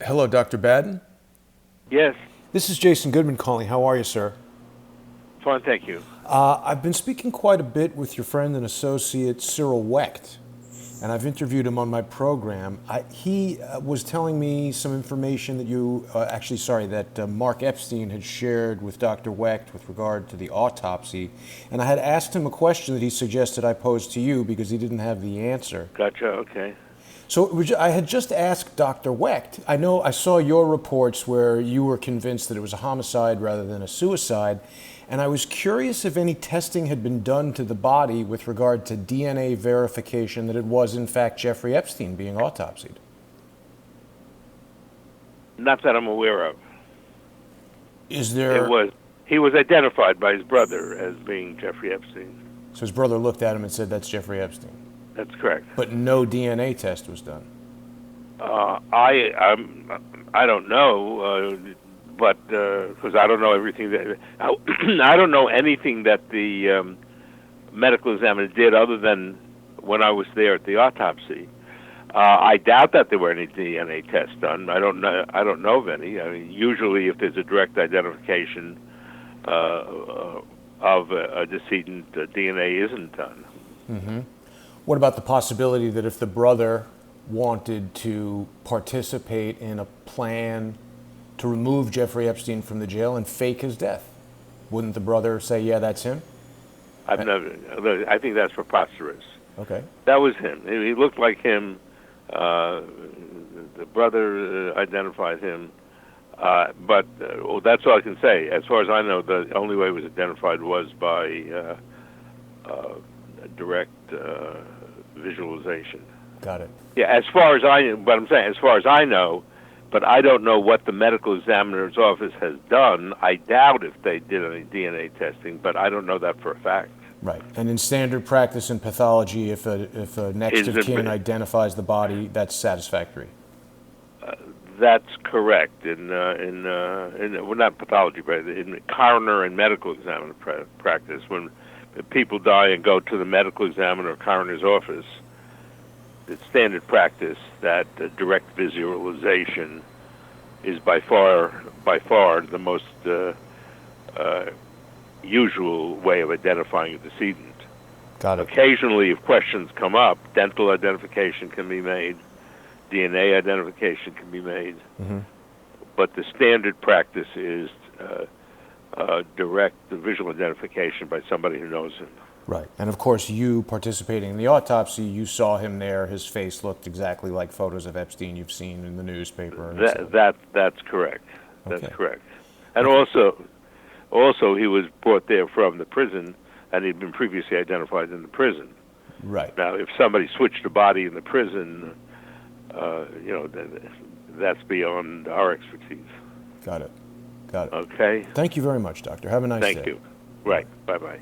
Hello, Dr. Baden. Yes, This is Jason Goodman calling. How are you, sir? fine, thank you. I've been speaking quite a bit with your friend and associate Cyril Wecht, and I've interviewed him on my program. He was telling me some information that that Mark Epstein had shared with Dr. Wecht with regard to the autopsy, and I had asked him a question that he suggested I pose to you because he didn't have the answer. Gotcha, okay. So I had just asked Dr. Wecht. I know I saw your reports where you were convinced that it was a homicide rather than a suicide, and I was curious if any testing had been done to the body with regard to DNA verification that it was in fact Jeffrey Epstein being autopsied. Not that I'm aware of. Is there... He was identified by his brother as being Jeffrey Epstein. So his brother looked at him and said, "That's Jeffrey Epstein." That's correct. But no DNA test was done. I don't know, but because I don't know everything that I don't know anything that the medical examiner did other than when I was there at the autopsy. I doubt that there were any DNA tests done. I don't know of any. I mean, usually, if there's a direct identification of a decedent, DNA isn't done. Mm-hmm. What about the possibility that if the brother wanted to participate in a plan to remove Jeffrey Epstein from the jail and fake his death, wouldn't the brother say, "Yeah, that's him"? I think that's preposterous. Okay. That was him. He looked like him. The brother identified him, but that's all I can say. As far as I know, the only way it was identified was by direct visualization. Got it. Yeah, as far as I know, but I don't know what the medical examiner's office has done. I doubt if they did any DNA testing, but I don't know that for a fact. Right. And in standard practice in pathology, if a next of kin identifies the body, that's satisfactory. That's correct. Well, not pathology, but in coroner and medical examiner practice, when people die and go to the medical examiner or coroner's office, it's standard practice that direct visualization is by far the most usual way of identifying a decedent. Got it. Occasionally, if questions come up, dental identification can be made, DNA identification can be made, but the standard practice is direct visual identification by somebody who knows him. Right. And of course, you participating in the autopsy, you saw him there. His face looked exactly like photos of Epstein you've seen in the newspaper. That's correct. That's correct. And also he was brought there from the prison, and he'd been previously identified in the prison. Right. Now, if somebody switched a body in the prison, that's beyond our expertise. Got it. Got it. Okay. Thank you very much, Doctor. Have a nice day. Thank you. Right. Bye-bye.